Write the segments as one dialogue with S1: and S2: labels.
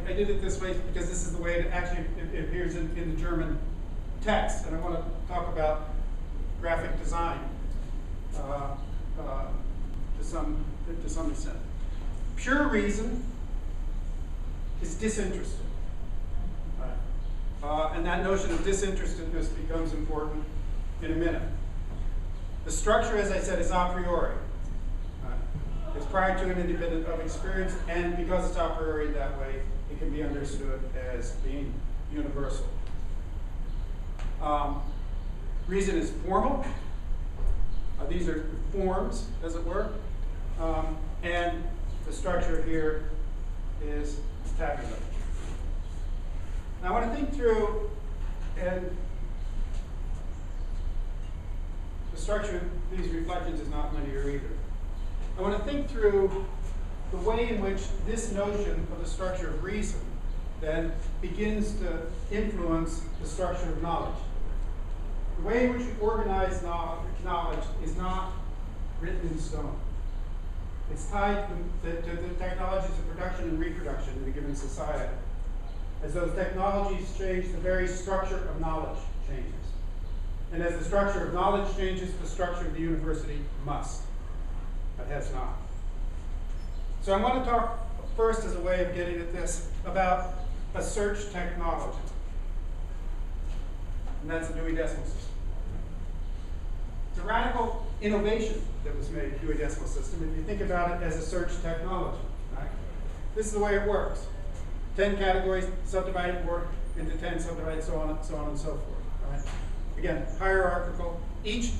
S1: I did it this way because this is the way it actually it appears in the German text, and I want to talk about graphic design to some extent. Pure reason is disinterested, and that notion of disinterestedness becomes important in a minute. The structure, as I said, is a priori. It's prior to and independent of experience, and because it's a priori that way, it can be understood as being universal. Reason is formal. These are forms, as it were. And the structure here is tabular. Now, I want to think through, and the structure of these reflections is not linear either. I want to think through the way in which this notion of the structure of reason then begins to influence the structure of knowledge. The way in which we organize knowledge is not written in stone. It's tied to the technologies of production and reproduction in a given society. As those technologies change, the very structure of knowledge changes. And as the structure of knowledge changes, the structure of the university must, but has not. So I want to talk first, as a way of getting at this, about a search technology. And that's the Dewey Decimal System. It's a radical innovation that was made, Dewey Decimal System, if you think about it as a search technology. Right? This is the way it works. 10 categories subdivided into 10 subdivided, so on and so forth. Right? Again, hierarchical. Each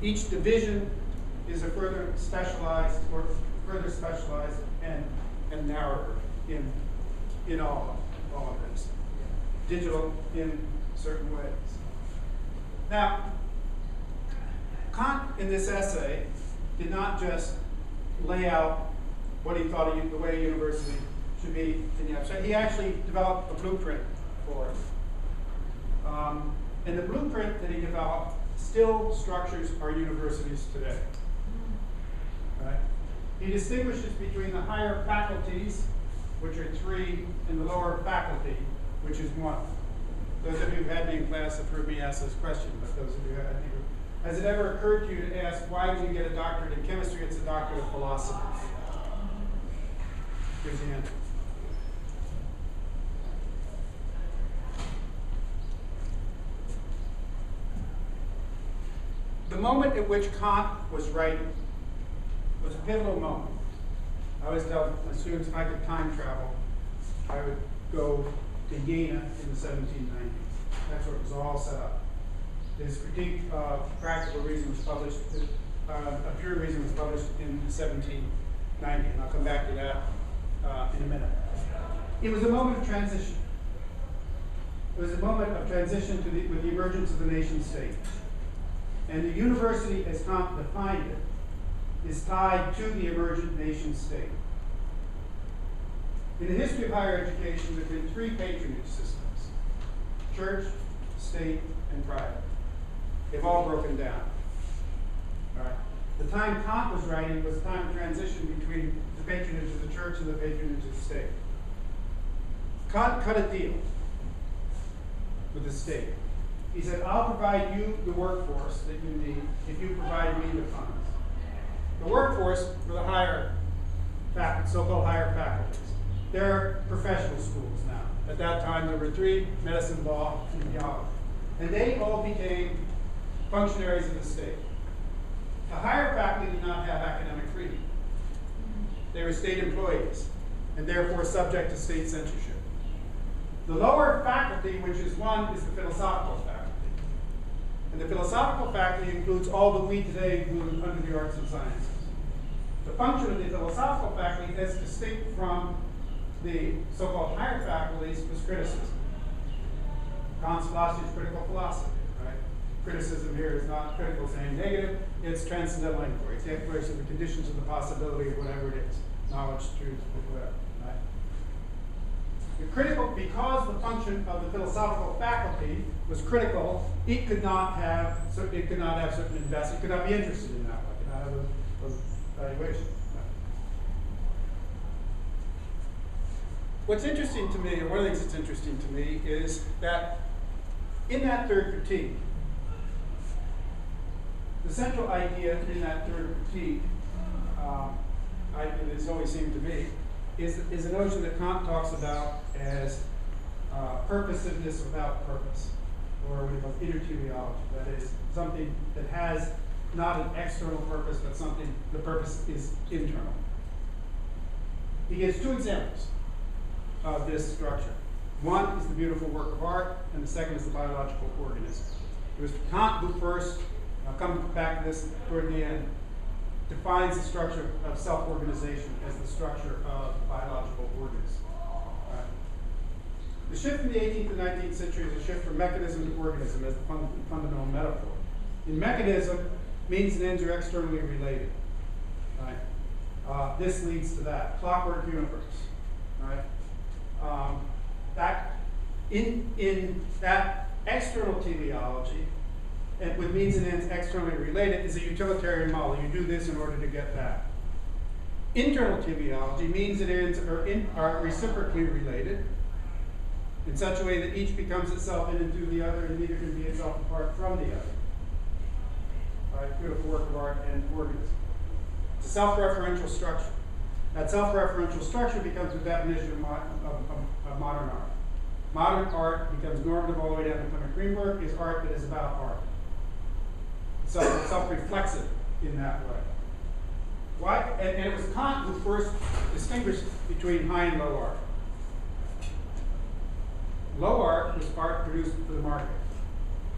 S1: division is a further specialized and narrower in all of this. Digital in certain ways. Now, Kant in this essay did not just lay out what he thought the way a university should be in the abstract. He actually developed a blueprint for it. And the blueprint that he developed still structures our universities today. Right? He distinguishes between the higher faculties, which are 3, and the lower faculty, which is 1. Those of you who've had me in class have heard me ask this question, but those of you who haven't, has it ever occurred to you to ask, why do you get a doctorate in chemistry? It's a doctorate of philosophy. Here's the answer. The moment at which Kant was writing was a pivotal moment. I always tell my students if I could time travel, I would go to Jena in the 1790s. That's where it was all set up. His critique of practical reason was published, a pure reason was published in 1790, and I'll come back to that in a minute. It was a moment of transition. It was a moment of transition with the emergence of the nation state. And the university, as Kant defined it, is tied to the emergent nation state. In the history of higher education, there have been 3 patronage systems: church, state, and private. They've all broken down. All right. The time Kant was writing was a time of transition between the patronage of the church and the patronage of the state. Kant cut a deal with the state. He said, I'll provide you the workforce that you need if you provide me the funds. The workforce were the higher faculties, so-called higher faculties. They're professional schools now. At that time, there were 3: medicine, law, and theology. And they all became functionaries of the state. The higher faculty did not have academic freedom. They were state employees, and therefore subject to state censorship. The lower faculty, which is 1, is the philosophical faculty. And the philosophical faculty includes all that we today include under the arts and sciences. The function of the philosophical faculty, as distinct from the so-called higher faculties, was criticism. Kant's philosophy is critical philosophy. Right? Criticism here is not critical saying negative, it's transcendental inquiry. It's the exploration of the conditions of the possibility of whatever it is, knowledge, truth, whatever. Right? The critical, because the function of the philosophical faculty was critical, it could not have certain investment. It could not be interested in that. It could not have those valuations. what's interesting to me, or one of the things that's interesting to me, is that in that third critique, the central idea in that third critique, it's always seemed to me, is a notion that Kant talks about as purposiveness without purpose, or what he calls inner teleology. That is, something that has not an external purpose, but something, the purpose is internal. He gives two examples of this structure. One is the beautiful work of art, and the second is the biological organism. It was Kant who first, I'll come back to this toward the end, defines the structure of self-organization as the structure of biological organism. The shift from the 18th to 19th century is a shift from mechanism to organism as the fundamental metaphor. In mechanism, means and ends are externally related. Right? This leads to that clockwork universe. Right? That in that external teleology, and with means and ends externally related, is a utilitarian model. You do this in order to get that. Internal teleology, means and ends are reciprocally related in such a way that each becomes itself in and through the other, and neither can be itself apart from the other. Right? Beautiful work of art and organism. It's a self-referential structure. That self-referential structure becomes the definition of modern art. Modern art becomes normative all the way down to Clement Greenberg, is art that is about art. Self-reflexive in that way. Why? And it was Kant who first distinguished between high and low art. Low art is art produced for the market.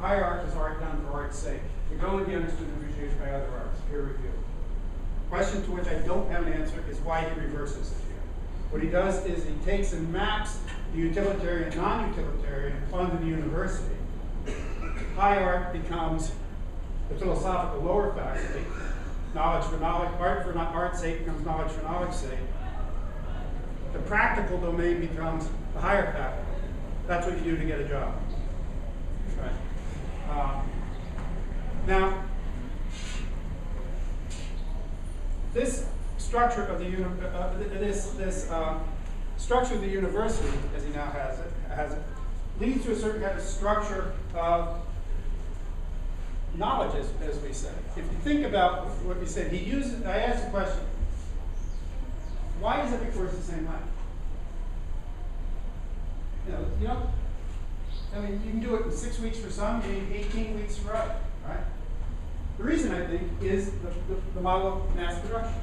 S1: High art is art done for art's sake. It can only be understood and appreciated by other artists, peer reviewed. Question to which I don't have an answer is why he reverses it here. What he does is he takes and maps the utilitarian, non-utilitarian fund in the university. High art becomes the philosophical lower faculty. Knowledge for knowledge, art for art's sake becomes knowledge for knowledge's sake. The practical domain becomes the higher faculty. That's what you do to get a job. Right. Now, this structure of the structure of the university, as he now has it, leads to a certain kind of structure of knowledge, as we say. If you think about what we said, I asked the question, why is every course the same length? You know, I mean, you can do it in 6 weeks for some, you need 18 weeks for others, right? The reason, I think, is the model of mass production.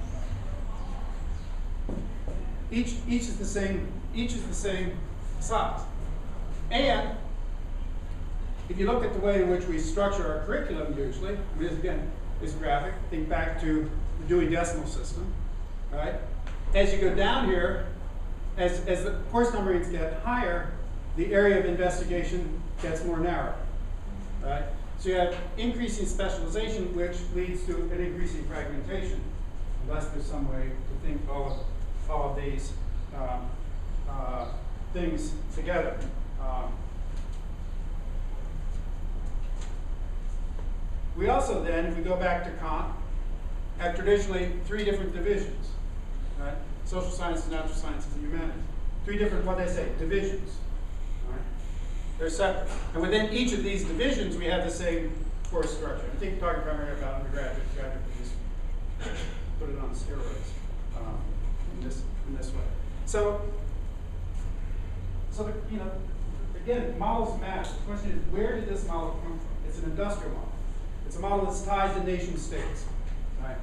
S1: Each is the same size. And if you look at the way in which we structure our curriculum usually, I mean, again, this graphic, think back to the Dewey Decimal System, right? As you go down here, as the course numberings get higher, the area of investigation gets more narrow, right? So you have increasing specialization, which leads to an increasing fragmentation, unless there's some way to think all of these things together. We also then, if we go back to Kant, have traditionally 3 different divisions, right? Social sciences, natural sciences, and humanities. 3 different, what they say, divisions. Right? They're separate. And within each of these divisions, we have the same course structure. I think talking primarily about undergraduate, graduate, just put it on steroids in this way. So again, models matter. The question is, where did this model come from? It's an industrial model. It's a model that's tied to nation states. Right?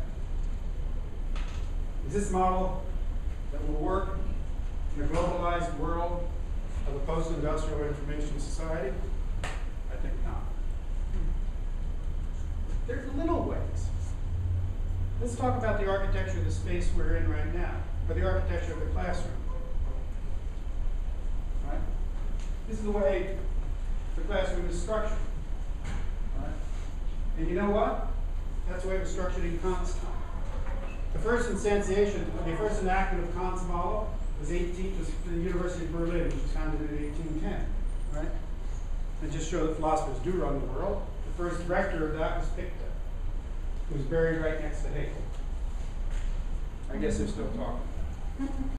S1: Is this model that will work in a globalized world of a post-industrial information society? I think not. There's little ways. Let's talk about the architecture of the space we're in right now, or the architecture of the classroom. Right? This is the way the classroom is structured. Right? And you know what? That's the way it was structured in Kant's time. The first instantiation, the first enactment of Kant's model was the University of Berlin, which was founded in 1810. Right? And just show that philosophers do run the world. The first rector of that was Fichte, who was buried right next to Hegel. I guess they're still talking.